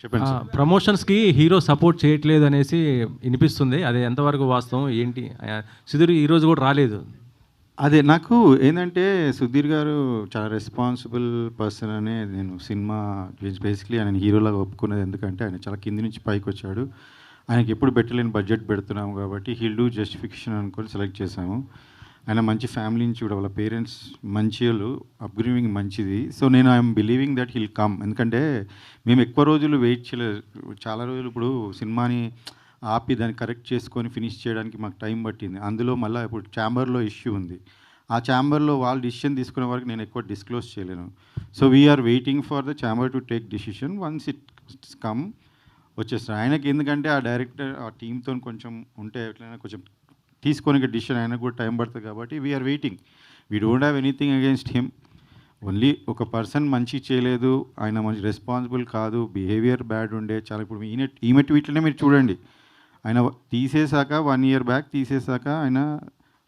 చెప్పండి sir. ప్రమోషన్స్‌కి hero support చేయట్లేదనేసి ఇనిపిస్తుంది. అది ఎంతవరకు వాస్తవం? ఏంటి? సుధీర్ ఈరోజు గూడా రాలేదు. అదే నాకు ఏందంటే సుధీర్ గారు చాలా రెస్పాన్సిబుల్ పర్సన్ అనే నేను సినిమా బేసిక్‌లీ ఆయనని హీరోలాగా ఒప్పుకున్నది ఎందుకంటే ఆయన చాలా కింది నుంచి పైకొచ్చాడు. ఆయనకి ఎప్పుడు పెట్టలేని బడ్జెట్ పెడుతున్నాము కాబట్టి హీల్ డూ జస్టిఫికేషన్ అనుకొని సెలెక్ట్ చేశాము. ఆయన మంచి ఫ్యామిలీ నుంచి కూడా వాళ్ళ పేరెంట్స్ మంచోళ్ళు, అప్‌బ్రింగింగ్ మంచిది. సో నేను I'm believing that he'll come. ఎందుకంటే మేము ఎక్కువ రోజులు వెయిట్ చేయలేదు. చాలా రోజులు ఇప్పుడు సినిమాని ఆపి దాన్ని కరెక్ట్ చేసుకొని ఫినిష్ చేయడానికి మాకు టైం పట్టింది. అందులో మళ్ళీ ఇప్పుడు ఛాంబర్‌లో ఇష్యూ ఉంది. ఆ ఛాంబర్‌లో వాళ్ళు డిసిషన్ తీసుకునే వరకు నేను ఎక్కువ డిస్క్లోజ్ చేయలేను. So we're waiting for the chamber to take decision. Once it's come వచ్చేస్తాడు. ఆయనకి ఎందుకంటే ఆ డైరెక్టర్ ఆ టీమ్‌తో కొంచెం ఉంటే ఎట్లైనా కొంచెం తీసుకోనికి డిసిషన్ ఆయనకు కూడా టైం పడుతుంది కాబట్టి we're waiting. We don't have anything against him. Only ఒక పర్సన్ మంచి చేయలేదు, ఆయన మంచి రెస్పాన్సిబుల్ కాదు, బిహేవియర్ బ్యాడ్ ఉండే చాలా. ఇప్పుడు ఈమె ట్వీట్లనే మీరు చూడండి. ఆయన తీసేశాక 1 ఇయర్ బ్యాక్ తీసేశాక ఆయన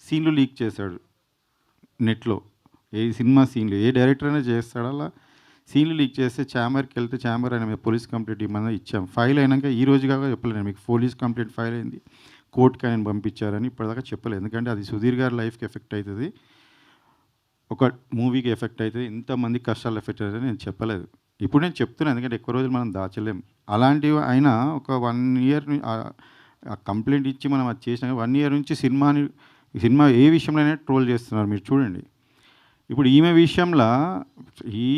సీన్లు లీక్ చేశాడు నెట్‌లో. ఏ సినిమా సీన్లు ఏ డైరెక్టర్ అయినా చేస్తాడు అలా. సీన్లు లీక్ చేస్తే ఛాంబర్కి వెళ్తే ఛాంబర్ ఆయన మీద పోలీస్ కంప్లైంట్ ఇవ్వమని ఇచ్చాం. ఫైల్ అయినాక ఈ రోజు కాక చెప్పలేను మీకు. పోలీస్ కంప్లైంట్ ఫైల్ అయింది, కోర్టుకి ఆయన పంపించారని ఇప్పటిదాకా చెప్పలేదు. ఎందుకంటే అది సుధీర్ గారి లైఫ్కి ఎఫెక్ట్ అవుతుంది, ఒక మూవీకి ఎఫెక్ట్ అవుతుంది, ఇంతమంది కష్టాలు ఎఫెక్ట్ అవుతుంది నేను చెప్పలేదు. ఇప్పుడు నేను చెప్తున్నాను ఎందుకంటే ఎక్కువ రోజులు మనం దాచలేం. అలాంటివి ఆయన ఒక 1 ఇయర్ ఆ కంప్లైంట్ ఇచ్చి మనం అది చేసినాక 1 ఇయర్ నుంచి సినిమా ఏ విషయంలోనే ట్రోల్ చేస్తున్నారు మీరు చూడండి. ఇప్పుడు ఈమె విషయంలో ఈ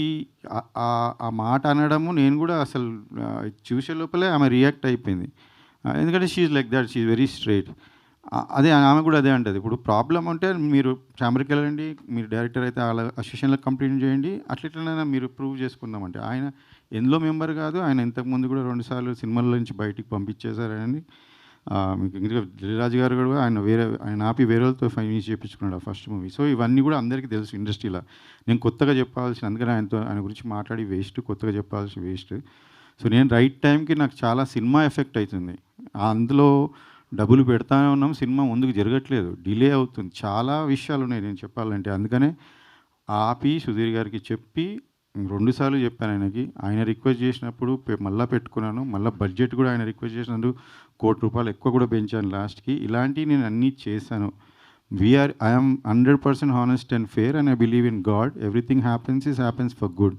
ఆ మాట అనడము నేను కూడా అసలు చూసే లోపలే ఆమె రియాక్ట్ అయిపోయింది. ఎందుకంటే she is like that, she is very straight. అదే ఆమె కూడా అదే అంటది. ఇప్పుడు ప్రాబ్లం ఉంటే మీరు ఛాంబర్కి వెళ్ళండి, మీరు డైరెక్టర్ అయితే వాళ్ళ అసోసియేషన్లో కంప్లైంట్ చేయండి, అట్లెట్లనైనా మీరు ప్రూవ్ చేసుకుందామంటే ఆయన ఎందులో మెంబర్ కాదు. ఆయన ఇంతకుముందు కూడా 2 సార్లు సినిమాల నుంచి బయటికి పంపించేశారని మీకు ఇంకా దిల్రాజు గారు కూడా ఆయన ఆపి వేరే వాళ్ళతో ఫైనాన్స్ చేయించుకున్నాడు ఆ ఫస్ట్ మూవీ. సో ఇవన్నీ కూడా అందరికీ తెలుసు ఇండస్ట్రీలో. నేను కొత్తగా చెప్పాల్సిన, అందుకని ఆయన గురించి మాట్లాడి వేస్ట్, కొత్తగా చెప్పాల్సిన వేస్ట్. సో నేను రైట్ టైంకి నాకు చాలా సినిమా ఎఫెక్ట్ అవుతుంది. అందులో డబ్బులు పెడతానే ఉన్నాం, సినిమా ముందుకు జరగట్లేదు, డిలే అవుతుంది, చాలా విషయాలు ఉన్నాయి నేను చెప్పాలంటే. అందుకనే ఆపి సుధీర్ గారికి చెప్పి 2 సార్లు చెప్పాను ఆయనకి. ఆయన రిక్వెస్ట్ చేసినప్పుడు మళ్ళీ పెట్టుకున్నాను. మళ్ళీ బడ్జెట్ కూడా ఆయన రిక్వెస్ట్ చేసినందుకు ₹1,00,00,000 ఎక్కువ కూడా పెంచాను లాస్ట్కి. ఇలాంటివి నేను అన్నీ చేశాను. I am 100% honest and fair and I believe in God. Everything happens for good.